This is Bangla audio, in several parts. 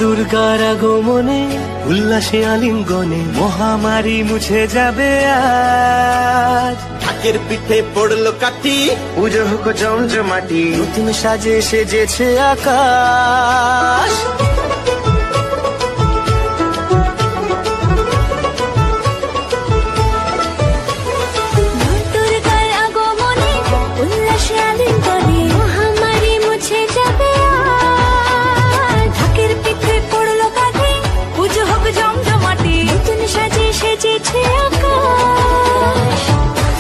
দুর্গার আগমনে উল্লাসে আলিঙ্গনে মহামারী মুছে যাবে আজ। ঢাকের পিঠে পড়লো কাঠি, পুজো হোক জমজমাটি, নতুন সাজে সেজেছে আকাশ।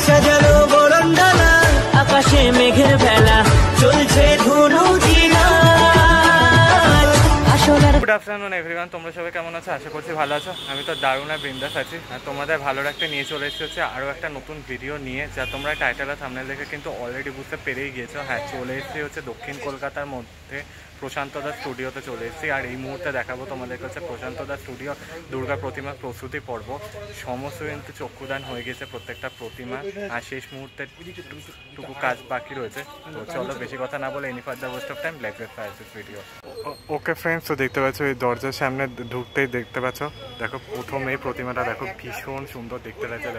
সাজানো বরণডালা, আকাশে মেঘের ভেলা, চলছে ধনু গুড আফটারনুন এভরিওয়ান, তোমরা সবাই কেমন আছো? আশা করছি ভালো আছো। আমি তো দারুণ আর বিন্দাস আছি। আর তোমাদের ভালো রাখতে নিয়ে চলে এসেছি আরও একটা নতুন ভিডিও নিয়ে, যা তোমরা টাইটেল আর থাম্বনেল দেখে কিন্তু অলরেডি বুঝতে পেরেই গিয়েছো। হ্যাঁ, চলে এসেছি হচ্ছে দক্ষিণ কলকাতার মধ্যে প্রশান্ত দা স্টুডিওতে চলে এসেছি। আর এই মুহূর্তে দেখাবো তোমাদেরকে হচ্ছে প্রশান্ত দা স্টুডিও দুর্গা প্রতিমার প্রস্তুতি পর্ব। সমস্ত কিন্তু চক্ষুদান হয়ে গেছে প্রত্যেকটা প্রতিমা, আর শেষ মুহূর্তে টুকু কাজ বাকি রয়েছে। তো চলো বেশি কথা না বলে any further West of time, let's get started this video. Okay friends, তো দেখতে পাচ্ছ এই দরজার সামনে ঢুকতেই দেখতে পাচ্ছ, দেখো প্রথম এই প্রতিমাটা দেখো ভীষণ সুন্দর দেখতে লাগছে।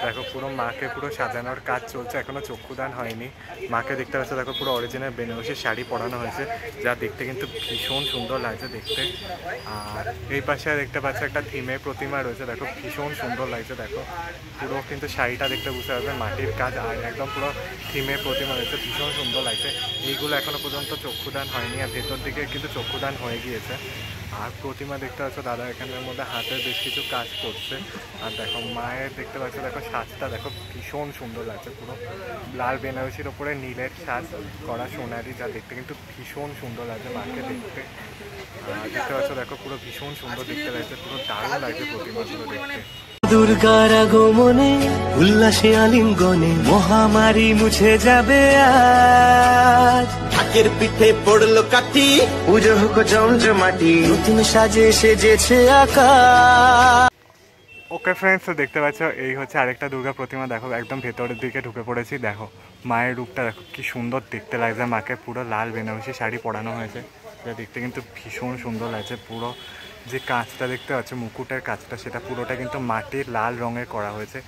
দেখো পুরো মাকে পুরো সাজানোর কাজ চলছে, এখনো চক্ষুদান হয়নি। মাকে দেখতে পাচ্ছ, দেখো পুরো অরিজিনাল বেনারসি শাড়ি পরানো হয়েছে, যা দেখতে কিন্তু ভীষণ সুন্দর লাগছে দেখতে। আর এই পাশে দেখতে পাচ্ছ একটা থিমের প্রতিমা রয়েছে, দেখো ভীষণ সুন্দর লাগছে। দেখো পুরো কিন্তু শাড়িটা দেখতে বুঝতে পারবে মাটির কাজ, আর একদম পুরো থিমের প্রতিমা রয়েছে, ভীষণ সুন্দর লাগছে। এইগুলো এখনো পর্যন্ত চক্ষুদান হয়নি, আর ভেতর দিকে কিন্তু চক্ষুদান হয়ে গিয়েছে। আর প্রতিমা দেখতে পাচ্ছ দাদা এখানের মধ্যে হাতের বেশ কিছু কাজ করছে। আর দেখো মায়ের দেখতে পাচ্ছ, দেখো সাজটা দেখো ভীষণ সুন্দর লাগছে, পুরো লাল বেনারসির ওপরে নীলের সাজ করা সোনারি, যা দেখতে কিন্তু ভীষণ সুন্দর লাগছে মাকে দেখতে। দেখতে পাচ্ছ দেখো পুরো ভীষণ সুন্দর দেখতে লাগছে, পুরো দারুণ লাগছে প্রতিমাগুলো দেখতে। দুর্গার আগমনে উল্লাসে আলিঙ্গনে মহামারী মুছে যাবে আজ। ঢাকের পিঠে পড়লো কাঠি, পুজো হোক জমজমাটি, নতুন সাজে সেজেছে আকাশ। ওকে ফ্রেন্ডস, তো দেখতে পাচ্ছ এই হচ্ছে আরেকটা দুর্গা প্রতিমা। দেখো একদম ভেতরের দিকে ঢুকে পড়েছি। দেখো মায়ের রূপটা দেখো কি সুন্দর দেখতে লাগছে। মাকে পুরো লাল বেনারসি শাড়ি পরানো হয়েছে, যা দেখতে কিন্তু ভীষণ সুন্দর লাগছে। পুরো যে কাঁচটা দেখতে পাচ্ছ, মুকুটের কাঁচটা, সেটা পুরোটা কিন্তু মাটির লাল রঙের করা হয়েছে।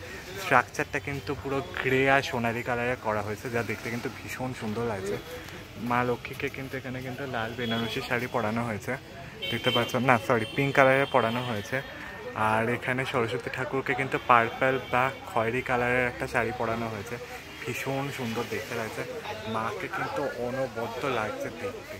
স্ট্রাকচারটা কিন্তু পুরো গ্রে আর সোনালি কালারের করা হয়েছে, যা দেখতে কিন্তু ভীষণ সুন্দর লাগছে। মা লক্ষ্মীকে কিন্তু এখানে কিন্তু লাল বেনারসি শাড়ি পরানো হয়েছে, দেখতে পাচ্ছ না, সরি পিঙ্ক কালারের পরানো হয়েছে। আর এখানে সরস্বতী ঠাকুরকে কিন্তু পার্পল বা খয়েরি কালারের একটা শাড়ি পরানো হয়েছে, ভীষণ সুন্দর দেখতে লাগছে। মাকে কিন্তু অনবদ্য লাগছে দেখতে।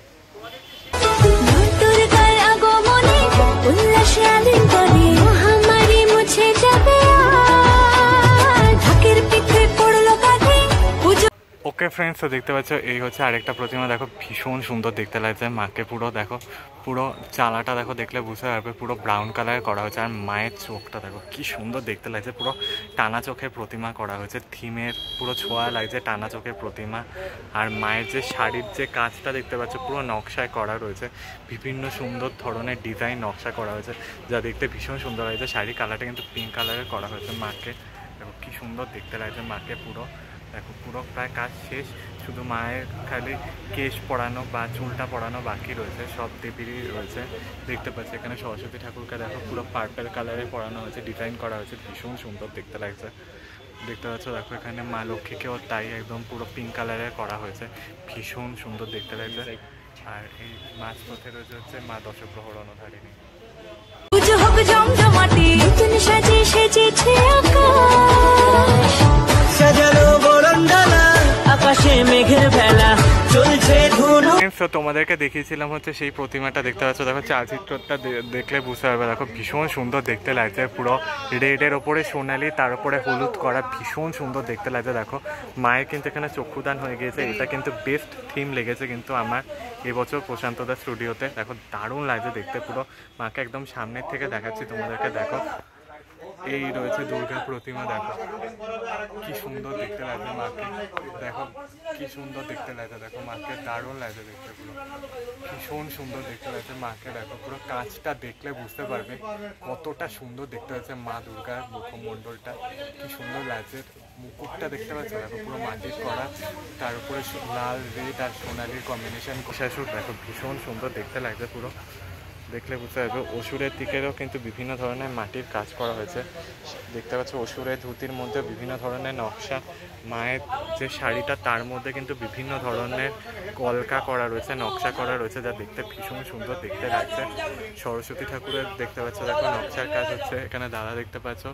ওকে ফ্রেন্ডস, তো দেখতে পাচ্ছ এই হচ্ছে আরেকটা প্রতিমা। দেখো ভীষণ সুন্দর দেখতে লাগছে মাকে, পুরো দেখো পুরো চালাটা দেখো, দেখলে বুঝতে পারবে পুরো ব্রাউন কালার করা হয়েছে। আর মায়ের চোখটা দেখো কি সুন্দর দেখতে লাগছে, পুরো টানা চোখের প্রতিমা করা হয়েছে, থিমের পুরো ছোঁয়া লাগছে টানা চোখের প্রতিমা। আর মায়ের যে শাড়ির যে কাজটা দেখতে পাচ্ছ, পুরো নকশায় করা রয়েছে, বিভিন্ন সুন্দর ধরনের ডিজাইন নকশা করা হয়েছে, যা দেখতে ভীষণ সুন্দর লাগছে। শাড়ির কালারটা কিন্তু পিঙ্ক কালারের করা হয়েছে মাকে, দেখো কি সুন্দর দেখতে লাগছে মাকে পুরো। দেখো পুরো প্রায় কাজ শেষ, শুধু মায়ের খালি কেশ পরানো বা চুলটা পরানো বাকি রয়েছে, সব দেবীরই রয়েছে। দেখতে পাচ্ছি এখানে সরস্বতী ঠাকুরকে দেখো পুরো পার্পল কালারে পরানো হয়েছে, ডিজাইন করা হয়েছে, ভীষণ সুন্দর দেখতে লাগছে। দেখতে পাচ্ছ দেখো এখানে মা লক্ষ্মীকেও তাই একদম পুরো পিঙ্ক কালারে করা হয়েছে, ভীষণ সুন্দর দেখতে লাগছে। আর এই মাঝ পথে রয়েছে হচ্ছে মা দশগ্রহ রণধারিণী। সাজানো বরণডালা, আকাশে মেঘের ভেলা, চলছে ধনু। তোমাদেরকে দেখিয়েছিলাম হচ্ছে সেই প্রতিমাটা, দেখতে পাচ্ছ দেখো চালচিত্রটা দেখলে বুঝতে পারবে, দেখো ভীষণ সুন্দর দেখতে লাগছে। পুরো রেডের ওপরে সোনালি, তার উপরে হলুদ করা, ভীষণ সুন্দর দেখতে লাগছে। দেখো মায়ের কিন্তু এখানে চক্ষুদান হয়ে গিয়েছে, এটা কিন্তু বেস্ট থিম লেগেছে কিন্তু আমার এবছর প্রশান্ত দা স্টুডিওতে। দেখো দারুণ লাগছে দেখতে, পুরো মাকে একদম সামনের থেকে দেখাচ্ছি তোমাদেরকে। দেখো এই রয়েছে দুর্গা প্রতিমা, দেখো কি সুন্দর দেখতে লাগছে মাকে, দেখো কি সুন্দর দেখতে লাগছে। দেখো মাকে দারুণ লাগছে দেখতে, পুরো ভীষণ সুন্দর দেখতে লাগছে মাকে। দেখো পুরো কাজটা দেখলে বুঝতে পারবে কতটা সুন্দর দেখতে লাগছে মা দুর্গার মুখমণ্ডলটা, কি সুন্দর লাগছে। মুকুটটা দেখতে পাচ্ছ দেখো পুরো মাটির করা, তার উপরে লাল রেড আর সোনালির কম্বিনেশন কোষাসুর, দেখো ভীষণ সুন্দর দেখতে লাগছে পুরো। দেখলে বুঝতে পারবে। অসুরের দিকেরও কিন্তু বিভিন্ন ধরনের মাটির কাজ করা হয়েছে, দেখতে পাচ্ছ। অসুরের ধুতির মধ্যে বিভিন্ন ধরনের নকশা, মায়ের যে শাড়িটা তার মধ্যে কিন্তু বিভিন্ন ধরনের কলকা করা রয়েছে, নকশা করা রয়েছে, যা দেখতে ভীষণ সুন্দর দেখতে লাগছে। সরস্বতী ঠাকুরের দেখতে পাচ্ছ দেখো নকশার কাজ হচ্ছে, এখানে দাদা দেখতে পাচ্ছ,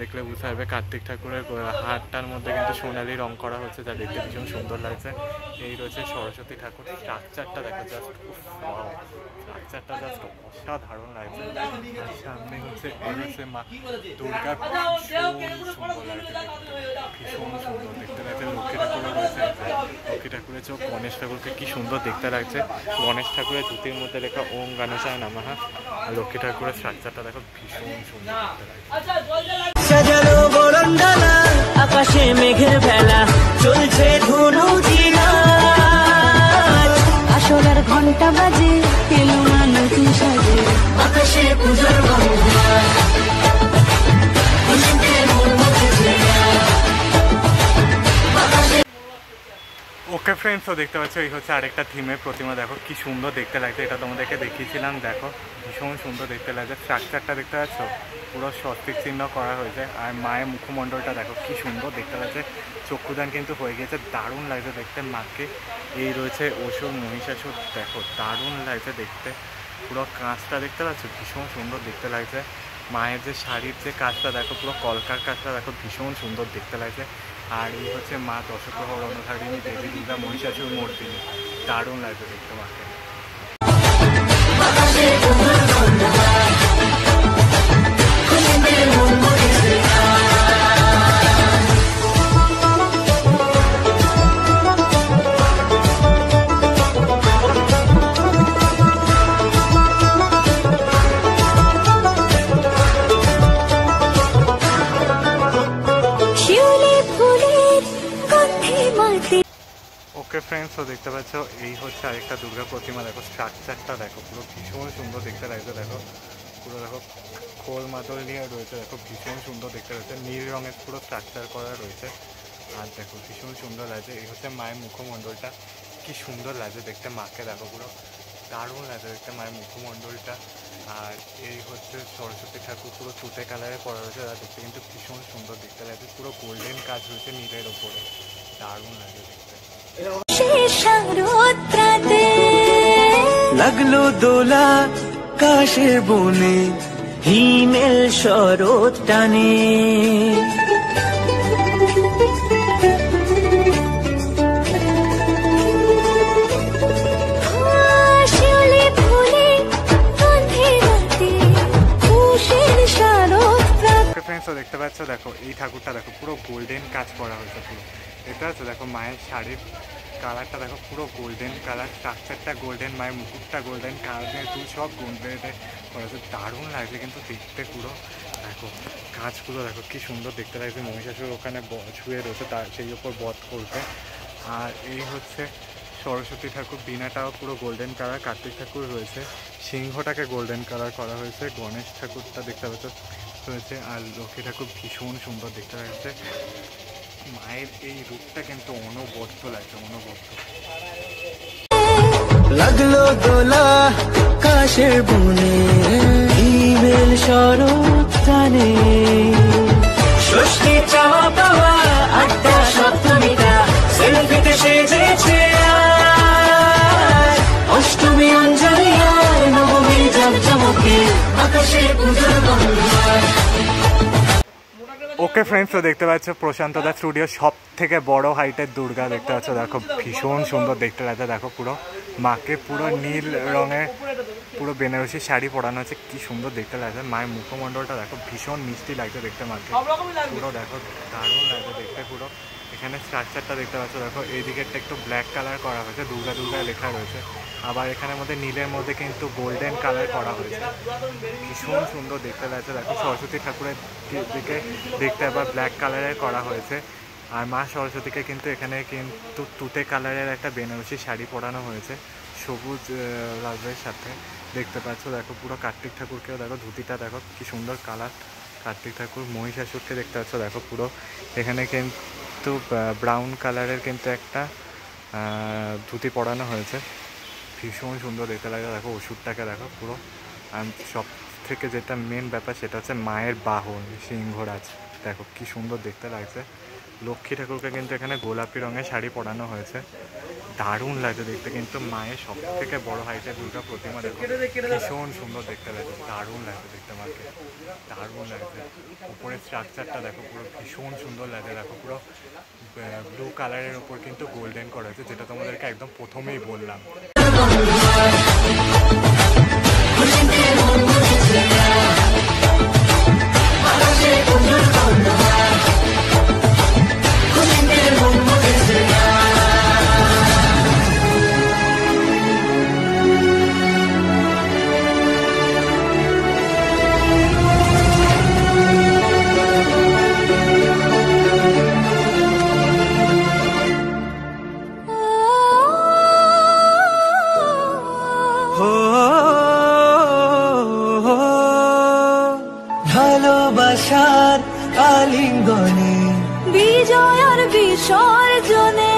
দেখলে বুঝতে পারবে। কার্তিক ঠাকুরের হাতটার মধ্যে কিন্তু সোনালি রং করা হচ্ছে, যা দেখতে ভীষণ সুন্দর লাগছে। এই রয়েছে সরস্বতী ঠাকুর, স্ট্রাকচারটা দেখো জাস্ট, স্ট্রাকচারটা জাস্ট অসাধারণ লাগছে। আর সামনে হচ্ছে এই হচ্ছে মা দুর্গা, ভীষণ সুন্দর লাগছে দেখতে, ভীষণ সুন্দর দেখতে লাগছে। লক্ষ্মী ঠাকুরও রয়েছে, লক্ষ্মী ঠাকুরের চোখ, গণেশ ঠাকুরকে কি সুন্দর দেখতে লাগছে। গণেশ ঠাকুরের ধুতির মধ্যে লেখা ওম গণেশায় নমঃ। আর লক্ষ্মী ঠাকুরের স্ট্রাকচারটা দেখো ভীষণ সুন্দর দেখতে লাগছে। সাজানো বরণডালা, আকাশে মেঘের ভেলা, চলছে ধুনুচি নাচ। আসলার ঘন্টা বাজে, এলো না নতুন সাজে, আকাশে পূজার বন্দনা, খুশিতে মন মজেছে আকাশে। ওকে ফ্রেন্ডস, তো দেখতে পাচ্ছ এই হচ্ছে আরেকটা থিমের প্রতিমা, দেখো কি সুন্দর দেখতে লাগছে। এটা তোমাদেরকে দেখিয়েছিলাম, দেখো ভীষণ সুন্দর দেখতে লাগছে। স্ট্রাকচারটা দেখতে পাচ্ছ, পুরো স্বস্তিক চিহ্ন করা হয়েছে। আর মায়ের মুখমণ্ডলটা দেখো কি সুন্দর দেখতে লাগছে, চক্ষুদান কিন্তু হয়ে গিয়েছে, দারুণ লাগছে দেখতে মাকে। এই রয়েছে অসুর মহিষাসুর, দেখো দারুণ লাগছে দেখতে। পুরো কাঁচটা দেখতে পাচ্ছ, ভীষণ সুন্দর দেখতে লাগছে। মায়ের যে শাড়ির যে কাজটা দেখো, পুরো কলকার কাজটা দেখো, ভীষণ সুন্দর দেখতে লাগছে। আর এই হচ্ছে মা দশগ্রহ রণধারিণী দেবী দুর্গা মহিষাসুর মর্দিনী, দারুণ লাগছে দেখতে মাকে। শিউলি ফুলের গন্ধে মাটি। ওকে ফ্রেন্ডস, তো দেখতে পাচ্ছ এই হচ্ছে আরেকটা দুর্গা প্রতিমা, দেখো স্ট্রাকচারটা দেখো, পুরো ভীষণ সুন্দর দেখতে লাগছে। দেখো পুরো দেখো খোল মাদল নিয়ে রয়েছে, দেখো ভীষণ সুন্দর দেখতে লাগছে। নীল রঙের পুরো স্ট্রাকচার করা রয়েছে, আর দেখো ভীষণ সুন্দর লাগছে। এই হচ্ছে মায়ের মুখমণ্ডলটা, কি সুন্দর লাগছে দেখতে মাকে, দেখো পুরো দারুণ লাগছে দেখতে মায়ের মুখমণ্ডলটা। আর এই হচ্ছে সরস্বতী ঠাকুর, পুরো তুতে কালারে পড়া রয়েছে, যা দেখতে কিন্তু ভীষণ সুন্দর দেখতে লাগছে। পুরো গোল্ডেন কাজ রয়েছে নীলের ওপরে, দারুণ লাগে দেখতে। শেষ রোদ্রাতে লাগলো দোলা কাশের বনে, হিমেল শরৎ টানে, শিউলি ফুলের গন্ধে মাটি, উষের শারদ প্রাতে। ফ্রেন্ডস, তো দেখতে পাচ্ছ দেখো এই ঠাকুরটা দেখো, পুরো গোল্ডেন কাজ করা হয়েছে পুরো। এটা আছে দেখো মায়ের শাড়ির কালারটা দেখো, পুরো গোল্ডেন কালার, স্ট্রাকচারটা গোল্ডেন, মায়ের মুকুটটা গোল্ডেন, কানের দুল সব গোল্ডেনে করা হয়েছে, দারুণ লাগছে কিন্তু দেখতে পুরো। দেখো কাজগুলো দেখো কি সুন্দর দেখতে লাগছে। মহিষাসুর ওখানে ছুঁয়ে রয়েছে, তার সেই ওপর বধ করবে। আর এই হচ্ছে সরস্বতী ঠাকুর, বীণাটাও পুরো গোল্ডেন কালার। কার্তিক ঠাকুর রয়েছে, সিংহটাকে গোল্ডেন কালার করা হয়েছে। গণেশ ঠাকুরটা দেখতে পাচ্ছ রয়েছে, আর লক্ষ্মী ঠাকুর ভীষণ সুন্দর দেখতে লাগছে। মায়ের এই রূপটা কিন্তু অনবদ্য লাগছে, অনবদ্য। লাগলো দোলা কাশের বনে, হিমেল শরৎ টানে, ষষ্ঠী চাওয়া পাওয়া আড্ডা সপ্তমীটা, সেলফিতে সেজেছে আজ। অষ্টমী অঞ্জলি আর নবমী জাঁকজমকে, আকাশে পূজার বন্দনা। ওকে ফ্রেন্ডস, তো দেখতে পাচ্ছ প্রশান্ত দা স্টুডিও সব থেকে বড় হাইটের দুর্গা দেখতে পাচ্ছ, দেখো ভীষণ সুন্দর দেখতে লাগছে। দেখো পুরো মাকে পুরো নীল রঙের পুরো বেনারসি শাড়ি পরানো হচ্ছে, কি সুন্দর দেখতে লাগছে। মায়ের মুখমণ্ডলটা দেখো ভীষণ মিষ্টি লাগছে দেখতে মাকে, পুরো দেখো দারুণ লাগছে দেখতে পুরো। এখানে স্ট্রাকচারটা দেখতে পাচ্ছ, দেখো এই দিকেরটা একটু ব্ল্যাক কালার করা হয়েছে, দুর্গা দুর্গা লেখা রয়েছে। আবার এখানের মধ্যে নীলের মধ্যে কিন্তু গোল্ডেন কালার করা হয়েছে, ভীষণ সুন্দর দেখতে লাগছে। দেখো সরস্বতী ঠাকুরের দিকে দেখতে আবার ব্ল্যাক কালারের করা হয়েছে। আর মা সরস্বতীকে কিন্তু এখানে কিন্তু তুতে কালারের একটা বেনারসি শাড়ি পরানো হয়েছে সবুজ লালের সাথে, দেখতে পাচ্ছ। দেখো পুরো কার্তিক ঠাকুরকেও দেখো, ধুতিটা দেখো কি সুন্দর কালার। কার্তিক ঠাকুর, মহিষাসুরকে দেখতে পাচ্ছ দেখো পুরো এখানে কিন্তু ব্রাউন কালারের কিন্তু একটা ধুতি পরানো হয়েছে, ভীষণ সুন্দর দেখতে লাগে। দেখো ওষুধটাকে দেখো পুরো। আর সব থেকে যেটা মেন ব্যাপার সেটা হচ্ছে মায়ের বাহন সিংহরাজ। দেখো কি সুন্দর দেখতে লাগছে। লক্ষ্মী ঠাকুরকে কিন্তু এখানে গোলাপি রঙের শাড়ি পরানো হয়েছে, দারুণ লাগছে দেখতে। কিন্তু মায়ের সব থেকে বড় হাইটের দুর্গা প্রতিমা দেখো, ভীষণ সুন্দর দেখতে লাগছে, দারুণ লাগছে দেখতে মাকে, দারুণ লাগছে। উপরের স্ট্রাকচারটা দেখো পুরো ভীষণ সুন্দর লাগে। দেখো পুরো ব্লু কালারের উপর কিন্তু গোল্ডেন করা হয়েছে, যেটা তোমাদেরকে একদম প্রথমেই বললাম। ভালোবাসার আলিঙ্গনে বিজয় আর বিসর্জনে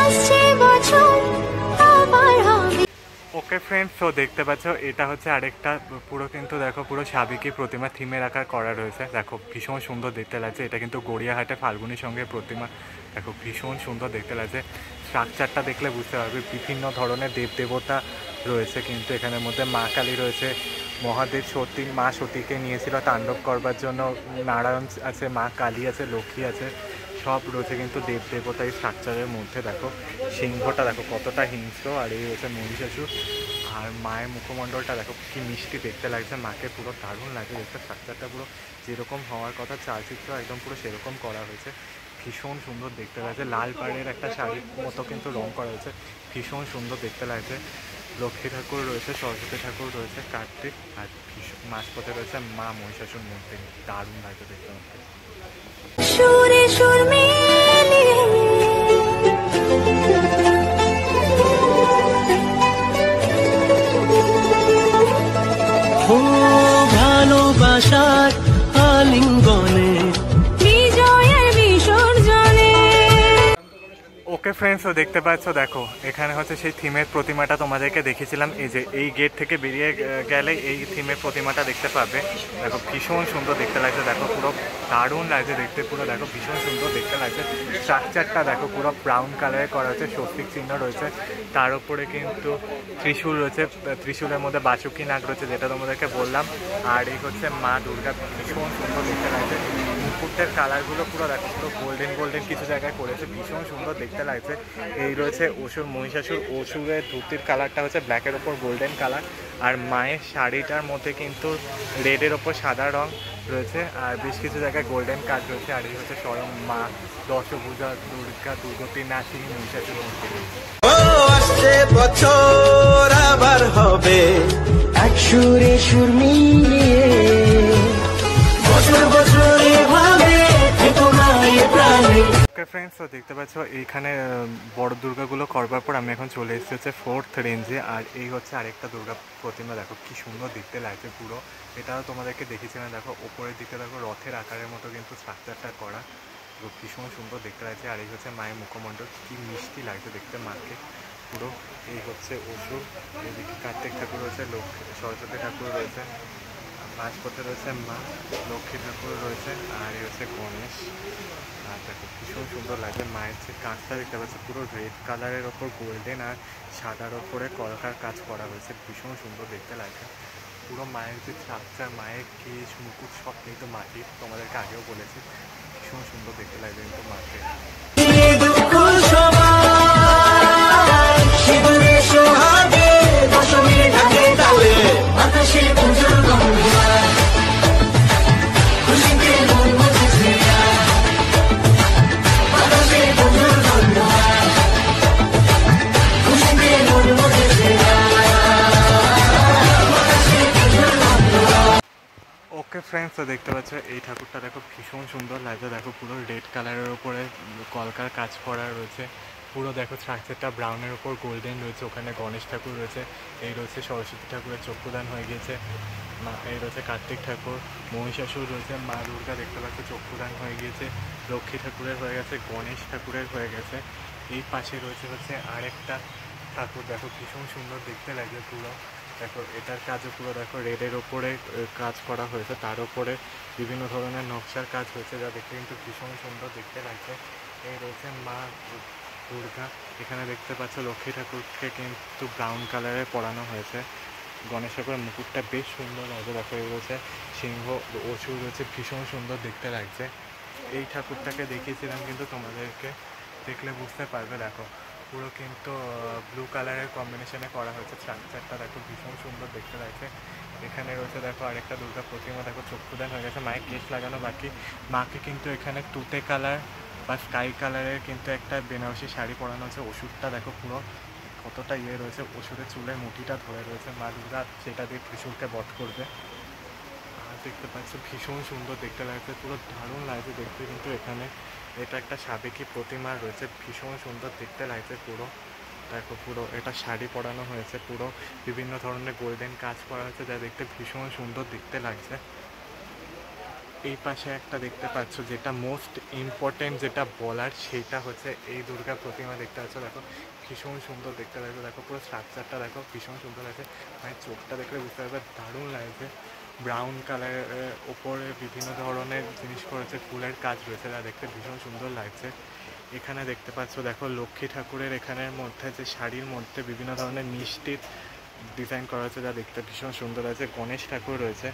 আসছে বছর আবার হবে। ওকে ফ্রেন্ডস, তো দেখতে পাচ্ছ এটা হচ্ছে আরেকটা পুরো কিন্তু দেখো পুরো সাবেকি প্রতিমা থিমের আকার করা রয়েছে। দেখো ভীষণ সুন্দর দেখতে লাগছে। এটা কিন্তু গড়িয়াহাটে ফাল্গুনির সঙ্গে প্রতিমা। দেখো ভীষণ সুন্দর দেখতে লাগছে। স্ট্রাকচারটা দেখলে বুঝতে পারবে বিভিন্ন ধরনের দেবদেবতা রয়েছে কিন্তু এখানের মধ্যে। মা কালী রয়েছে, মহাদেব সতী, মা সতীকে নিয়েছিল তাণ্ডব করবার জন্য, নারায়ণ আছে, মা কালী আছে, লক্ষ্মী আছে, সব রয়েছে কিন্তু দেবদেবতা এই স্ট্রাকচারের মধ্যে। দেখো সিংহটা দেখো কতটা হিংস্র, আর এই হচ্ছে মহিষাসুর। আর মায়ের মুখমণ্ডলটা দেখো কি মিষ্টি দেখতে লাগছে, মাকে পুরো দারুণ লাগে দেখতে। স্ট্রাকচারটা পুরো যেরকম হওয়ার কথা চালচিত্র একদম পুরো সেরকম করা হয়েছে, ভীষণ সুন্দর দেখতে লাগছে। লাল পাড়ের একটা শাড়ির মতো কিন্তু রং করা হয়েছে, ভীষণ সুন্দর দেখতে লাগছে। লক্ষ্মী ঠাকুর রয়েছে, সরস্বতী ঠাকুর রয়েছে, কার্তিক, আর মাঝপথে রয়েছে মা মহিষাসুর মূর্তি। দারুণ লাগছে দেখতে আমাকে। সুরে সুর মিলিয়ে ও ভালোবাসার আলিঙ্গনে বিজয় আর বিসর্জনে। ওকে ফ্রেন্ডস, তো দেখতে পাচ্ছ দেখো এখানে হচ্ছে সেই থিমের প্রতিমাটা তোমাদেরকে দেখিয়েছিলাম। এই যে এই গেট থেকে বেরিয়ে গেলে এই থিমের প্রতিমাটা দেখতে পাবে। দেখো ভীষণ সুন্দর দেখতে লাগছে, দেখো পুরো দারুণ লাগছে দেখতে, পুরো দেখো ভীষণ সুন্দর দেখতে লাগছে। স্ট্রাকচারটা দেখো পুরো ব্রাউন কালারে করা হয়েছে, স্বস্তিক চিহ্ন রয়েছে, তার উপরে কিন্তু ত্রিশূল রয়েছে, ত্রিশূলের মধ্যে বাসুকি নাগ রয়েছে যেটা তোমাদেরকে বললাম। আর এই হচ্ছে মা দুর্গা, ভীষণ সুন্দর দেখতে লাগছে। মুকুটের কালারগুলো পুরো দেখো পুরো গোল্ডেন গোল্ডেন কিছু জায়গায় করেছে, ভীষণ সুন্দর দেখতে লাগছে। এই রয়েছে অসুর মহিষাসুর, অসুরের ধুতির কালারটা হচ্ছে ব্ল্যাকের ওপর গোল্ডেন কালার, আর মায়ের শাড়িটার মধ্যে কিন্তু রেডের ওপর সাদা রং রয়েছে, আর বেশ কিছু জায়গায় গোল্ডেন কাজ রয়েছে। আর এই হচ্ছে স্বয়ং মা দশভুজা দুর্গা, দুর্গতি নাচিনী মহিষাসুর মূর্তি। ও আসছে বছর আবার হবে এক সুরে সুর মিলিয়ে, বছর বছর এভাবে থেকো মায়ের প্রাণে। ওকে ফ্রেন্ডস, তো দেখতে পাচ্ছ এইখানে বড় দুর্গাগুলো করবার পর আমি এখন চলে এসেছি হচ্ছে 4th রেঞ্জে। আর এই হচ্ছে আরেকটা দুর্গা প্রতিমা, দেখো কি সুন্দর দেখতে লাগছে পুরো। এটাও তোমাদেরকে দেখেছিলাম। দেখো ওপরের দিকে দেখো রথের আকারের মতো কিন্তু স্ট্রাকচারটা করা, ভীষণ সুন্দর দেখতে লাগছে। আর এই হচ্ছে মায়ের মুখমণ্ডল, কি মিষ্টি লাগছে দেখতে মাকে পুরো। এই হচ্ছে অসুর, এদিকে কার্তিক ঠাকুর রয়েছে, লক্ষ্মী সরস্বতী ঠাকুর রয়েছে, মাঝপথে রয়েছে মা লক্ষ্মী ঠাকুর রয়েছে, আর এই হচ্ছে গণেশ। আর দেখো ভীষণ সুন্দর লাগে। মায়ের যে কাঁচটা দেখতে পাচ্ছে পুরো রেড কালারের ওপর গোল্ডেন আর সাদার ওপরে কলকার কাজ করা হয়েছে, ভীষণ সুন্দর দেখতে লাগে পুরো। মায়ের যে স্ট্রাকচার, মায়ের কেশ মুকুট সব কিন্তু মাটির, তোমাদেরকে আগেও বলেছি, ভীষণ সুন্দর দেখতে লাগে কিন্তু মাকে। দুঃখ সবাই শিবরে সোহাগে দশমী ঢাকে তালে আকাশে পুজোর গন্ধ, খুশিতে মন মুছেছে আকাশে পুজোর গন্ধ, খুশিতে মন মুছেছে আকাশে পুজোর গন্ধ। ওকে ফ্রেন্ডস, তো দেখতে পাচ্ছ এই ঠাকুরটা দেখো ভীষণ সুন্দর লাগছে। দেখো পুরো রেড কালারের ওপরে কলকার কাজ করা রয়েছে পুরো। দেখো স্ট্রাকচারটা ব্রাউনের ওপর গোল্ডেন রয়েছে। ওখানে গণেশ ঠাকুর রয়েছে, এই রয়েছে সরস্বতী ঠাকুরের চক্ষুদান হয়ে গিয়েছে, এই রয়েছে কার্তিক ঠাকুর, মহিষাসুর রয়েছে, মা দুর্গা দেখতে পাচ্ছ চক্ষুদান হয়ে গিয়েছে, লক্ষ্মী ঠাকুরের হয়ে গেছে, গণেশ ঠাকুরের হয়ে গেছে। এই পাশে রয়েছে হচ্ছে আরেকটা ঠাকুর দেখো ভীষণ সুন্দর দেখতে লাগে পুরো। দেখো এটার কাজও পুরো দেখো রেডের ওপরে কাজ করা হয়েছে, তার উপরে বিভিন্ন ধরনের নকশার কাজ হয়েছে, যা দেখতে কিন্তু ভীষণ সুন্দর দেখতে লাগছে। এই রয়েছে মা দুর্গা, এখানে দেখতে পাচ্ছ লক্ষ্মী ঠাকুরকে কিন্তু ব্রাউন কালারে পরানো হয়েছে। গণেশ ঠাকুরের মুকুটটা বেশ সুন্দর লাগছে। দেখো এই রয়েছে সিংহ, অসুর রয়েছে, ভীষণ সুন্দর দেখতে লাগছে। এই ঠাকুরটাকে দেখিয়েছিলাম কিন্তু তোমাদেরকে, দেখলে বুঝতে পারবে। দেখো পুরো কিন্তু ব্লু কালারের কম্বিনেশনে করা হয়েছে, স্ট্রাকচারটা দেখো ভীষণ সুন্দর দেখতে লাগছে। এখানে রয়েছে দেখো আরেকটা দুর্গা প্রতিমা, দেখো চক্ষুদান হয়ে গেছে, মায়ের কেশ লাগানো বাকি। মাকে কিন্তু এখানে তুতে কালার বা স্কাই কালারের কিন্তু একটা বেনারসি শাড়ি পরানো হচ্ছে। অসুরটা দেখো পুরো কতটা রয়েছে, অসুরের চুলের মুঠিটা ধরে রয়েছে, মা দুর্গা সেটা দিয়ে ত্রিশূলকে বধ করবে। আর দেখতে পাচ্ছ ভীষণ সুন্দর দেখতে লাগছে, পুরো দারুণ লাগছে দেখতে। কিন্তু এখানে এটা একটা সাবেকি প্রতিমা রয়েছে, ভীষণ সুন্দর দেখতে লাগছে পুরো। দেখো পুরো এটা শাড়ি পরানো হয়েছে, পুরো বিভিন্ন ধরনের গোল্ডেন কাজ করা হয়েছে, যা দেখতে ভীষণ সুন্দর দেখতে লাগছে। এই পাশে একটা দেখতে পাচ্ছ যেটা মোস্ট ইম্পর্টেন্ট যেটা বলার, সেটা হচ্ছে এই দুর্গা প্রতিমা দেখতে পাচ্ছ। দেখো ভীষণ সুন্দর দেখতে লাগছে, দেখো পুরো স্ট্রাকচারটা দেখো ভীষণ সুন্দর লাগছে। মানে চোখটা দেখলে বুঝতে পারবে দারুণ লাগছে। ব্রাউন কালারের ওপরে বিভিন্ন ধরনের জিনিস করেছে, ফুলের কাজ রয়েছে, যা দেখতে ভীষণ সুন্দর লাগছে। এখানে দেখতে পাচ্ছ দেখো লক্ষ্মী ঠাকুরের এখানের মধ্যে যে শাড়ির মধ্যে বিভিন্ন ধরনের মিষ্টির ডিজাইন করা হয়েছে, যা দেখতে ভীষণ সুন্দর আছে। গণেশ ঠাকুর রয়েছে,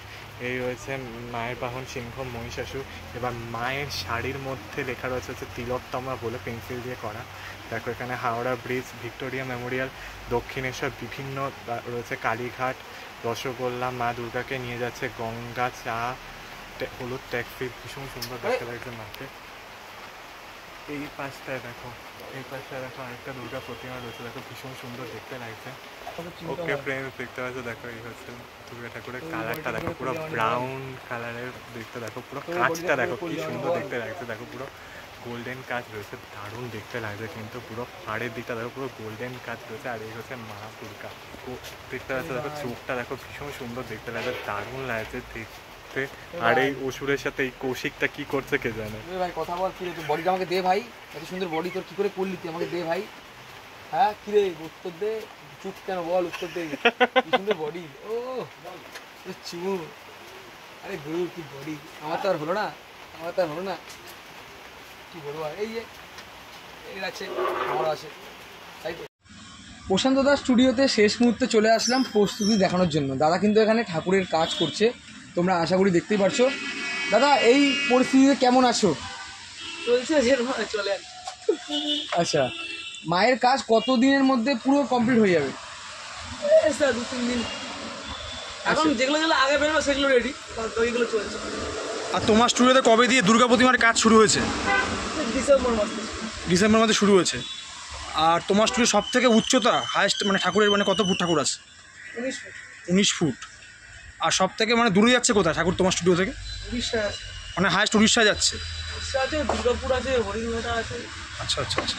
এই রয়েছে মায়ের বাহন সিংহ মহিষাসুর। এবার মায়ের শাড়ির মধ্যে লেখা রয়েছে হচ্ছে তিলোত্তমা বলে পেন্সিল দিয়ে করা। দেখো এখানে Howrah bridge, Victoria Memorial, Dakshineswar বিভিন্ন রয়েছে, কালীঘাট, রসগোল্লা, মা দুর্গাকে নিয়ে যাচ্ছে গঙ্গা, চা, হলুদ ট্যাক্সি, ভীষণ সুন্দর দেখতে লাগছে মাকে। এই পাশটায় দেখো, এই পাশটায় দেখো আরেকটা দুর্গা প্রতিমা রয়েছে, দেখো ভীষণ সুন্দর দেখতে লাগছে। ওকে ফ্রেন্ড দেখতে পাচ্ছ, দেখো এই হচ্ছে দুর্গা ঠাকুরের কালারটা দেখো পুরো ব্রাউন কালারের দেখতে, দেখো পুরো কাজটা দেখো কি সুন্দর দেখতে লাগছে। দেখো পুরো গোল্ডেন কাজ রয়েছে, দারুণ দেখতে লাগছে। কিন্তু পুরো পাড়ের দিকটা দেখো পুরো গোল্ডেন কাজ রয়েছে। আর এই হচ্ছে মা দুর্গা দেখতে পাচ্ছ, দেখো চোখটা দেখো ভীষণ সুন্দর দেখতে লাগছে, দারুণ লাগছে দেখতে। আর এই অসুরের সাথে এই কৌশিকটা কি করছে কে জানে। ভাই কথা বল, কি রে তোর বডিটা আমাকে দে ভাই, এত সুন্দর বডি তোর কি করে করলি তুই, আমাকে দে ভাই। হ্যাঁ কি রে উত্তর দে, চুপ কেন বল, উত্তর দে। কি সুন্দর বডি, ও চুমু, আরে গুরু কি বডি, আমার তো আর হলো না, আমার তো আর হলো না, কি বলবো। আর এই যে এর আছে, আমার আছে, তাই তো। প্রশান্ত দাস স্টুডিওতে শেষ মুহূর্তে চলে আসলাম প্রস্তুতি দেখানোর জন্য। দাদা কিন্তু এখানে ঠাকুরের কাজ করছে, তোমরা আশা করি দেখতেই পারছো। দাদা এই পরিস্থিতিতে কেমন আছো? চলছে চলে। আচ্ছা, মায়ের কাজ কত দিনের মধ্যে পুরো কমপ্লিট হয়ে যাবে? স্যার 2-3 দিন, এখন যেগুলো যেগুলো আগে বেরোবে সেগুলো রেডি, ওইগুলো চলছে। আর তোমার স্টুডিওতে কবে দিয়ে দুর্গা প্রতিমার কাজ শুরু হয়েছে? ডিসেম্বর মাসে। ডিসেম্বর মাসে শুরু হয়েছে। আর তোমার স্টুডিও সব থেকে উচ্চতা হায়েস্ট মানে ঠাকুরের মানে কত ফুট ঠাকুর আছে? 19 ফুট। 19 ফুট। আর সব থেকে মানে দূরে যাচ্ছে কোথায় ঠাকুর তোমার স্টুডিও থেকে? উড়িষ্যায় আছে, মানে হায়েস্ট উড়িষ্যায় যাচ্ছে। উড়িষ্যা আছে, দুর্গাপুর আছে, হরিণঘাটা আছে। আচ্ছা আচ্ছা আচ্ছা।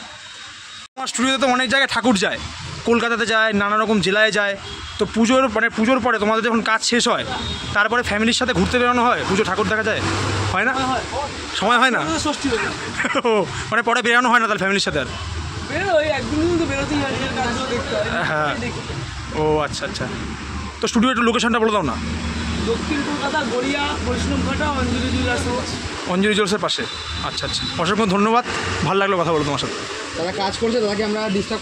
তোমার স্টুডিওতে তো অনেক জায়গায় ঠাকুর যায়, কলকাতাতে যায়, নানা রকম জেলায় যায়। তো পুজোর পরে তোমাদের যখন কাজ শেষ হয় তারপরে ফ্যামিলির সাথে ঘুরতে বেরোনো হয়, পুজো ঠাকুর দেখা যায়, হয় না? সময় হয় না? ষষ্ঠী হয়ে ও মানে পরে বেরোনো হয় না তাহলে ফ্যামিলির সাথে আর? বেরোয়, একদিন কিন্তু বেরোতেই হয়, নিজের কাজগুলো দেখতে হয়। হ্যাঁ। ও আচ্ছা আচ্ছা। তো স্টুডিও একটু লোকেশনটা বলে দাও না। দক্ষিণ কলকাতা, গড়িয়া, বৈষ্ণবঘাটা, অঞ্জলি জুয়েলার্স। অঞ্জলি জুয়েলার্সের পাশে। আচ্ছা আচ্ছা, অসংখ্য ধন্যবাদ, ভালো লাগলো কথা বলো তোমার সাথে। দাদা কাজ করছে, দাদাকে আমরা ডিস্টার্ব